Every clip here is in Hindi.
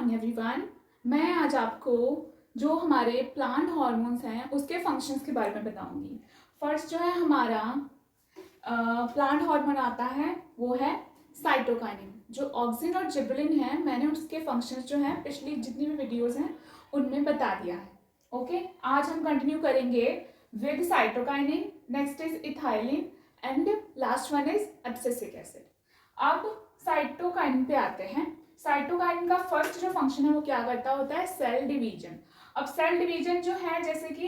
Morning everyone. मैं आज आपको जो हमारे प्लांट हार्मोन्स हैं उसके फंक्शंस के बारे में बताऊंगी। फर्स्ट जो है हमारा प्लांट हार्मोन आता है वो है साइटोकाइनिन। जो ऑक्सिन और जिबरेलिन है मैंने उसके फंक्शंस जो हैं पिछली जितनी भी वीडियोस हैं उनमें बता दिया है। ओके, आज हम कंटिन्यू करेंगे with cytokinin, next is ethylene and last one is abscisic acid. अब साइटोकाइनिन पे आते हैं। साइटोकाइनिन का फर्स्ट जो फंक्शन है वो क्या करता होता है, सेल डिवीजन। अब सेल डिवीजन जो है जैसे कि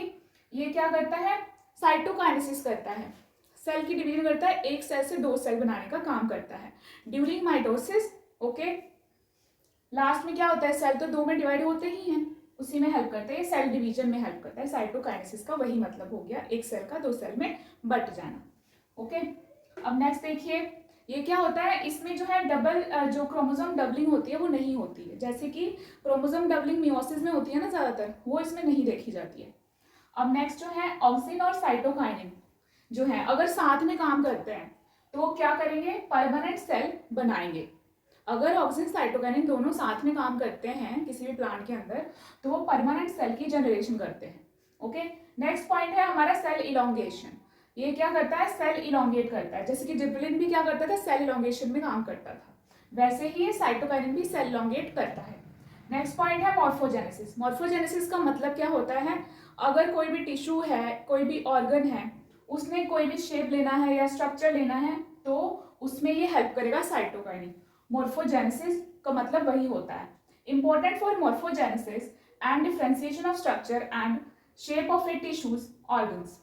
ये क्या करता है, साइटोकाइनेसिस करता है, सेल की डिवीजन करता है, एक सेल से दो सेल बनाने का काम करता है ड्यूरिंग माइटोसिस। ओके, लास्ट में क्या होता है, सेल तो दो में डिवाइड होते ही हैं, उसी में हेल्प करता है, सेल डिवीजन में हेल्प करता है। साइटोकाइनेसिस का वही मतलब हो गया, एक सेल का दो सेल में बट जाना। ओके, अब नेक्स्ट देखिए ये क्या होता है, इसमें जो है डबल जो क्रोमोसोम डबलिंग होती है वो नहीं होती है। जैसे कि क्रोमोसोम डबलिंग मियोसिस में होती है ना ज़्यादातर, वो इसमें नहीं देखी जाती है। अब नेक्स्ट जो है ऑक्सिन और साइटोकाइनिन जो है अगर साथ में काम करते हैं तो वो क्या करेंगे, परमानेंट सेल बनाएंगे। अगर ऑक्सिन साइटोकाइनिन दोनों साथ में काम करते हैं किसी भी प्लांट के अंदर तो वो परमानेंट सेल की जनरेशन करते हैं। ओके, नेक्स्ट पॉइंट है हमारा सेल इलोंगेशन। ये क्या करता है, सेल इलोंगेट करता है। जैसे कि जिबरेलिन भी क्या करता था, सेल इलोंगेशन में काम करता था, वैसे ही ये साइटोकाइनिन भी सेल इलोंगेट करता है। नेक्स्ट पॉइंट है मॉर्फोजेनेसिस। मॉर्फोजेनेसिस का मतलब क्या होता है, अगर कोई भी टिश्यू है, कोई भी ऑर्गन है, उसने कोई भी शेप लेना है या स्ट्रक्चर लेना है तो उसमें ये हेल्प करेगा साइटोकाइनिन। मॉर्फोजेनेसिस का मतलब वही होता है। Important for morphogenesis and differentiation of structure and shape of A tissues organs.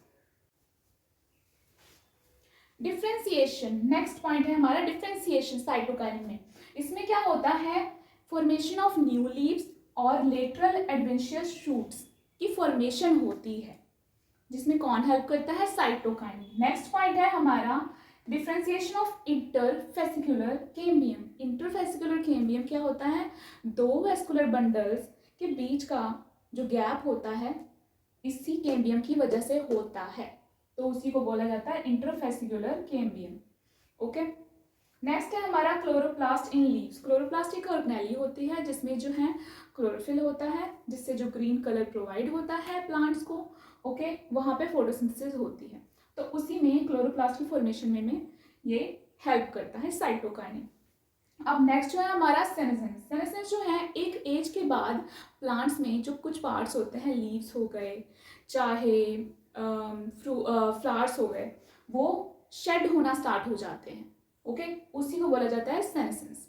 Differentiation, next point है हमारा डिफ्रेंसिएशन साइटोकाइनिन में। इसमें क्या होता है, फॉर्मेशन ऑफ न्यू लीव्स और लेटरल एडवेंशियस शूट्स की फॉर्मेशन होती है, जिसमें कौन हेल्प करता है, साइटोकाइनिन। नेक्स्ट पॉइंट है हमारा differentiation of interfascicular cambium. Interfascicular cambium क्या होता है, दो वेस्कुलर बंडल्स के बीच का जो गैप होता है इसी कैम्बियम की वजह से होता है, तो उसी को बोला जाता है इंटरफेसिकुलर कैम्बियम। ओके, नेक्स्ट है हमारा क्लोरोप्लास्ट इन लीव्स। क्लोरोप्लास्ट एक ऑर्गेनेली होती है जिसमें जो है क्लोरोफिल होता है, जिससे जो ग्रीन कलर प्रोवाइड होता है प्लांट्स को। ओके, वहाँ पे फोटोसिंथेसिस होती है, तो उसी में क्लोरोप्लास्ट की फॉर्मेशन में ये हेल्प करता है साइटोकाइनिन। अब नेक्स्ट जो है हमारा सेनेसेंस। सेनेसेंस जो है एक एज के बाद प्लांट्स में जो कुछ पार्ट्स होते हैं, लीव्स हो गए चाहे फ्लावर्स हो गए, वो शेड होना स्टार्ट हो जाते हैं। ओके, उसी को बोला जाता है सेनेसेंस।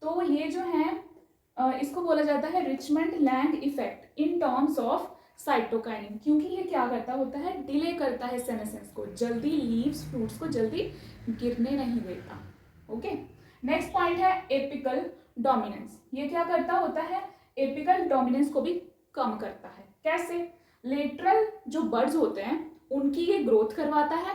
तो ये जो है इसको बोला जाता है Richmond Lang effect in terms of cytokinin, क्योंकि ये क्या करता होता है, डिले करता है सेनेसेंस को, जल्दी लीव्स फ्रूट्स को जल्दी गिरने नहीं देता। ओके, नेक्स्ट पॉइंट है एपिकल डोमिनेंस। ये क्या करता होता है, एपिकल डोमिनेंस को भी कम करता है। कैसे, लेटरल जो बर्ड्स होते हैं उनकी ये ग्रोथ करवाता है।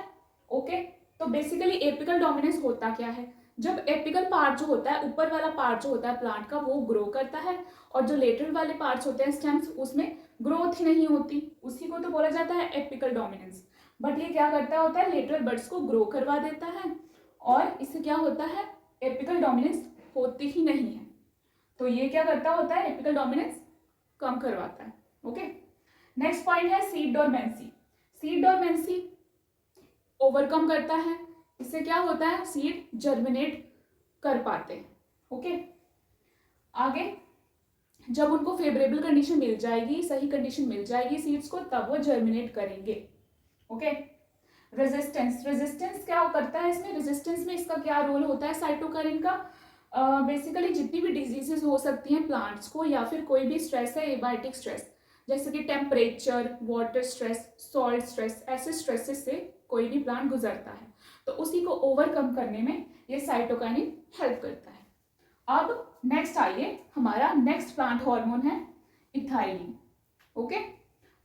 ओके, तो बेसिकली एपिकल डोमिनेंस होता क्या है, जब एपिकल पार्ट जो होता है, ऊपर वाला पार्ट जो होता है प्लांट का, वो ग्रो करता है, और जो लेटरल वाले पार्ट्स होते हैं स्टेम्स, उसमें ग्रोथ ही नहीं होती, उसी को तो बोला जाता है एपिकल डोमिनेंस। बट ये क्या करता होता है, लेटरल बर्ड्स को ग्रो करवा देता है, और इससे क्या होता है, एपिकल डोमिनेंस होती ही नहीं है। तो ये क्या करता होता है, एपिकल डोमिनेंस कम करवाता है। ओके, नेक्स्ट पॉइंट है seed dormancy. Seed dormancy overcome करता है, इससे क्या होता है, सीड जर्मिनेट कर पाते हैं। ओके, आगे जब उनको फेवरेबल कंडीशन मिल जाएगी, सही कंडीशन मिल जाएगी सीड्स को, तब वो जर्मिनेट करेंगे। Okay, resistance. रेजिस्टेंस क्या करता है इसमें, रेजिस्टेंस में इसका क्या रोल होता है साइटोकाइनिन का, बेसिकली जितनी भी डिजीजेस हो सकती हैं प्लांट्स को, या फिर कोई भी स्ट्रेस है, एबायोटिक स्ट्रेस, जैसे कि temperature, water stress, salt stress, ऐसे स्ट्रेसेस से कोई भी प्लांट गुजरता है, तो उसी को ओवरकम करने में ये साइटोकाइनिन हेल्प करता है। अब नेक्स्ट आइए, हमारा नेक्स्ट प्लांट हार्मोन है इथाइलिन। ओके,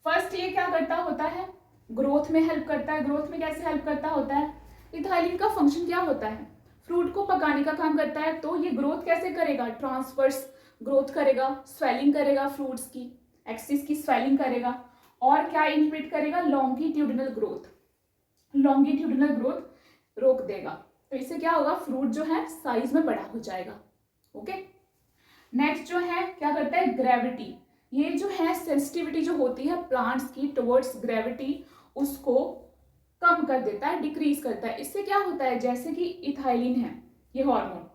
फर्स्ट ये क्या करता होता है, ग्रोथ में हेल्प करता है। ग्रोथ में कैसे हेल्प करता होता है, इथाइलिन का फंक्शन क्या होता है, फ्रूट को पकाने का काम करता है। तो ये ग्रोथ कैसे करेगा, ट्रांसवर्स ग्रोथ करेगा, स्वेलिंग करेगा, फ्रूट्स की एक्सिस की स्वेलिंग करेगा, और क्या इनहिबिट करेगा, लॉन्गिट्यूडिनल ग्रोथ, लॉन्गिट्यूडिनल ग्रोथ रोक देगा। तो इससे क्या होगा, फ्रूट जो है साइज में बड़ा हो जाएगा। ओके, नेक्स्ट जो है क्या करता है, ग्रेविटी। ये जो है सेंसिटिविटी जो होती है प्लांट्स की टुवर्ड्स ग्रेविटी, उसको कम कर देता है, डिक्रीज करता है। इससे क्या होता है, जैसे कि इथाइलिन है ये हार्मोन,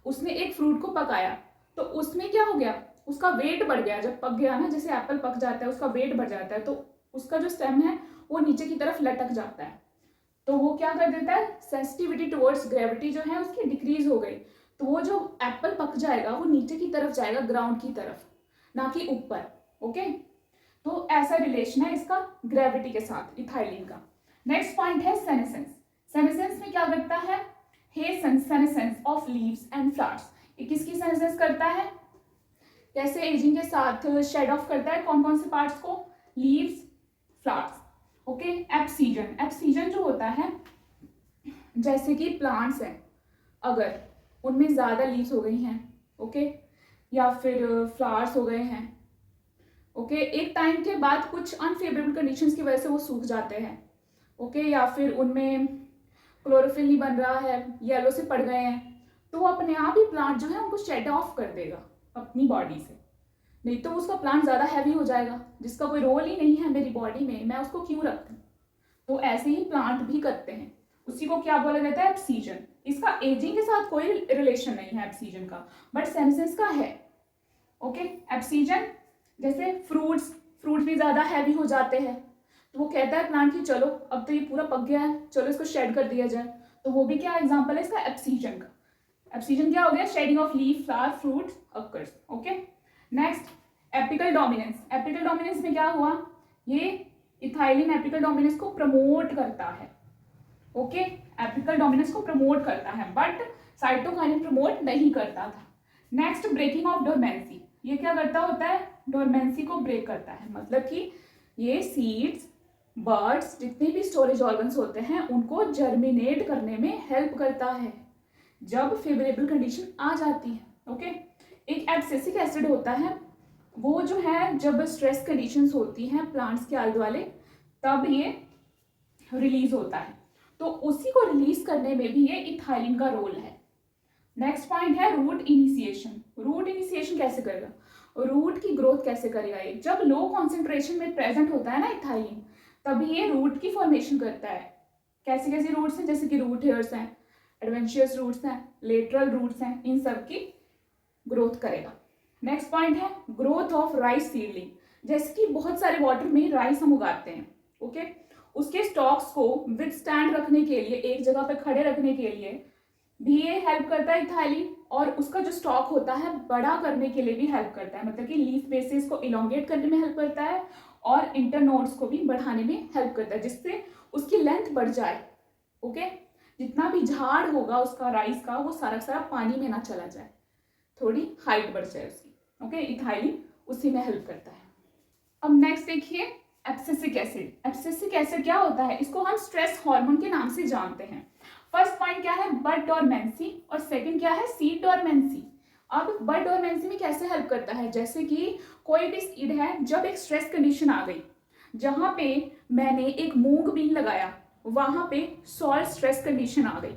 उसने एक फ्रूट को पकाया तो उसमें क्या हो गया, उसका वेट बढ़ गया। जब पक गया ना, जैसे एप्पल पक जाता है उसका वेट बढ़ जाता है, तो उसका जो स्टेम है वो नीचे की तरफ लटक जाता है। तो वो क्या कर देता है, सेंसिटिविटी टुवर्ड्स ग्रेविटी जो है उसकी डिक्रीज हो गई, तो वो जो एप्पल पक जाएगा वो नीचे की तरफ जाएगा, ग्राउंड की तरफ, ना कि ऊपर। ओके, तो ऐसा रिलेशन है इसका ग्रेविटी के साथ, इथाइलिन का। नेक्स्ट पॉइंट है सेनेसेंस। सेनेसेंस में क्या करता है, senescence of leaves and flowers. ये किसकी सेनेसेंस करता है, कैसे एजिंग के साथ शेड ऑफ करता है, कौन कौन से पार्ट्स को, लीव्स, फ्लावर्स। ओके, एब्सीजन। एब्सीजन जो होता है, जैसे कि प्लांट्स हैं, अगर उनमें ज्यादा लीव्स हो गई हैं, ओके, या फिर फ्लावर्स हो गए हैं, ओके, एक टाइम के बाद कुछ अनफेवरेबल कंडीशंस की वजह से वो सूख जाते हैं, ओके, या फिर उनमें क्लोरोफिल नहीं बन रहा है, येलो से पड़ गए हैं, तो वो अपने आप ही प्लांट जो है उनको शेड ऑफ कर देगा अपनी बॉडी से। नहीं तो उसका प्लांट ज़्यादा हैवी हो जाएगा, जिसका कोई रोल ही नहीं है मेरी बॉडी में, मैं उसको क्यों रखूँ। तो ऐसे ही प्लांट भी करते हैं, उसी को क्या बोला जाता है, एब्सीजन। इसका एजिंग के साथ कोई रिलेशन नहीं है एब्सीजन का, बट सेनेसेंस का है। ओके, एब्सीजन जैसे फ्रूट्स भी ज़्यादा हैवी हो जाते हैं, तो वो कहता है प्लांट की चलो अब तो ये पूरा पक गया है, चलो इसको शेड कर दिया जाए। तो वो भी क्या एग्जांपल है इसका, एब्सीजन का। एब्सीजन क्या हो गया, shedding of leaf, flower, fruit occurs. Okay, next apical dominance. Apical dominance में क्या हुआ, ये इथाइलिन एपिकल डोमिनेंस को प्रमोट करता है। ओके, एपिकल डोमिनेंस को प्रमोट करता है, बट साइटोकाइनिन प्रमोट नहीं करता था। Next breaking of dormancy. ये क्या करता होता है, डोरमेंसी को ब्रेक करता है, मतलब कि ये सीड्स, बर्ड्स, जितने भी स्टोरेज ऑर्गन्स होते हैं उनको जर्मिनेट करने में हेल्प करता है जब फेवरेबल कंडीशन आ जाती है। ओके, एक एब्सिसिक एसिड होता है, वो जो है जब स्ट्रेस कंडीशंस होती हैं प्लांट्स के आले दुआले, तब ये रिलीज होता है, तो उसी को रिलीज करने में भी ये इथाइलिन का रोल है। नेक्स्ट पॉइंट है रूट इनिशिएशन। रूट इनिशिएशन कैसे करेगा, रूट की ग्रोथ कैसे करेगा, ये जब लो कॉन्सेंट्रेशन में प्रेजेंट होता है ना इथाइलिन, तभी ये रूट की फॉर्मेशन करता है। कैसे कैसे रूट्स हैं, जैसे कि रूट हेयर्स हैं, एडवेंशियस रूट्स हैं, लेटरल रूट्स हैं, इन सब की ग्रोथ करेगा। नेक्स्ट पॉइंट है ग्रोथ ऑफ राइस सीडलिंग। जैसे कि बहुत सारे वाटर में राइस हम उगाते हैं, ओके, उसके स्टॉक्स को विथस्टैंड रखने के लिए, एक जगह पे खड़े रखने के लिए भी ये हेल्प करता है इथाइलिन, और उसका जो स्टॉक होता है बड़ा करने के लिए भी हेल्प करता है, मतलब कि लीफ बेसिस को इलोंगेट करने में हेल्प करता है और इंटरनोड्स को भी बढ़ाने में हेल्प करता है, जिससे उसकी लेंथ बढ़ जाए। ओके, जितना भी झाड़ होगा उसका राइस का, वो सारा सारा पानी में ना चला जाए, थोड़ी हाइट बढ़ जाए उसकी। ओके, इथाइलिन उसी में हेल्प करता है। अब नेक्स्ट देखिए एब्सिसिक एसिड। एब्सिसिक एसिड क्या होता है, इसको हम स्ट्रेस हार्मोन के नाम से जानते हैं। फर्स्ट पॉइंट क्या है, बड डोरमेंसी, और सेकंड क्या है, सीड डोरमेंसी। अब बड डोरमेंसी में कैसे हेल्प करता है, जैसे कि कोई भी सीड है, जब एक स्ट्रेस कंडीशन आ गई, जहां पे मैंने एक मूंग बीन लगाया, वहां पे सॉल्ट स्ट्रेस कंडीशन आ गई,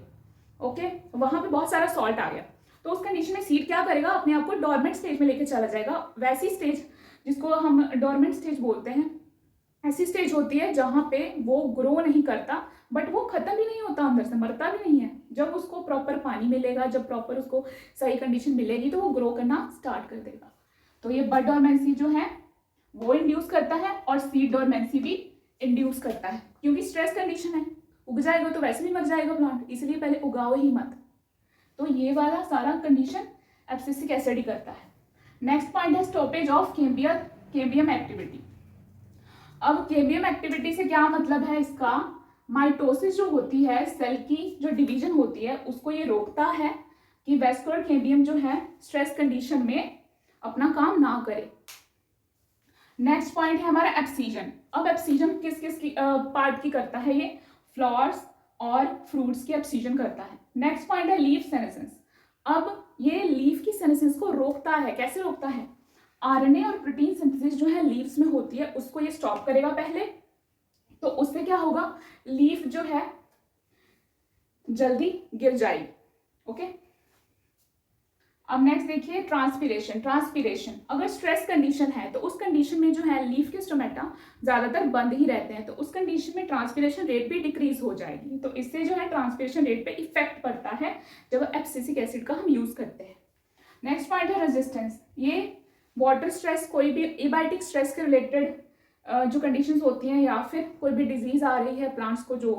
ओके, वहां पे बहुत सारा सॉल्ट आ गया, तो उस कंडीशन में सीड क्या करेगा, अपने आप को डोरमेंट स्टेज में लेके चला जाएगा। वैसी स्टेज जिसको हम डोरमेंट स्टेज बोलते हैं, ऐसी स्टेज होती है जहां पे वो ग्रो नहीं करता, बट वो खत्म भी नहीं होता, अंदर से मरता भी नहीं है। जब उसको प्रॉपर पानी मिलेगा, जब प्रॉपर उसको सही कंडीशन मिलेगी, तो वो ग्रो करना स्टार्ट कर देगा। तो ये बड डोरमेंसी जो है वो इंड्यूस करता है, और सीड डोरमेंसी भी इंड्यूस करता है, क्योंकि स्ट्रेस कंडीशन है, उग जाएगा तो वैसे भी मर जाएगा प्लांट, इसलिए पहले उगाओ ही मत। तो ये वाला सारा कंडीशन एब्सिसिक एसिड ही करता है। नेक्स्ट पॉइंट है स्टॉपेज ऑफ कैम्बियम एक्टिविटी। अब कैम्बियम एक्टिविटी से क्या मतलब है इसका, माइटोसिस जो होती है, सेल की जो डिवीजन होती है, उसको ये रोकता है कि वेस्कुलर कैम्बियम जो है स्ट्रेस कंडीशन में अपना काम ना करे। नेक्स्ट पॉइंट है हमारा एब्सीजन। अब एब्सीजन किस किस की पार्ट की करता है, ये फ्लावर्स और फ्रूट्स की एब्सीजन करता है। नेक्स्ट पॉइंट है लीफ सेनेसेंस। अब ये लीफ की सेनेसेंस को रोकता है, कैसे रोकता है, आरएनए और प्रोटीन सिंथेसिस जो है लीव्स में होती है, उसको ये स्टॉप करेगा पहले, तो उससे क्या होगा, लीफ जो है जल्दी गिर जाएगी। ओके, अब नेक्स्ट देखिए ट्रांसपीरेशन। ट्रांसपीरेशन अगर स्ट्रेस कंडीशन है तो उस कंडीशन में जो है लीफ के स्टोमेटा ज़्यादातर बंद ही रहते हैं, तो उस कंडीशन में ट्रांसपीरेशन रेट भी डिक्रीज हो जाएगी। तो इससे जो है ट्रांसपीरेशन रेट पे इफेक्ट पड़ता है जब एब्सिसिक एसिड का हम यूज़ करते हैं। नेक्स्ट पॉइंट है रेजिस्टेंस। ये वाटर स्ट्रेस, कोई भी एबायोटिक स्ट्रेस के रिलेटेड जो कंडीशंस होती हैं या फिर कोई भी डिजीज आ रही है प्लांट्स को जो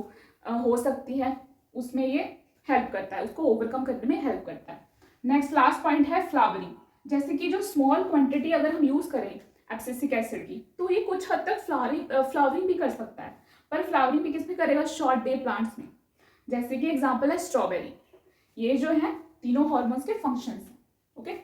हो सकती है, उसमें ये हेल्प करता है, उसको ओवरकम करने में हेल्प करता है। नेक्स्ट लास्ट पॉइंट है फ्लावरिंग। जैसे कि जो स्मॉल क्वांटिटी अगर हम यूज करें एब्सिसिक एसिड की तो ये कुछ हद तक फ्लावरिंग भी कर सकता है, पर फ्लावरिंग भी किस में करेगा, शॉर्ट डे प्लांट्स में। जैसे कि एग्जांपल है स्ट्रॉबेरी। ये जो है तीनों हॉर्मोन्स के फंक्शंस, ओके।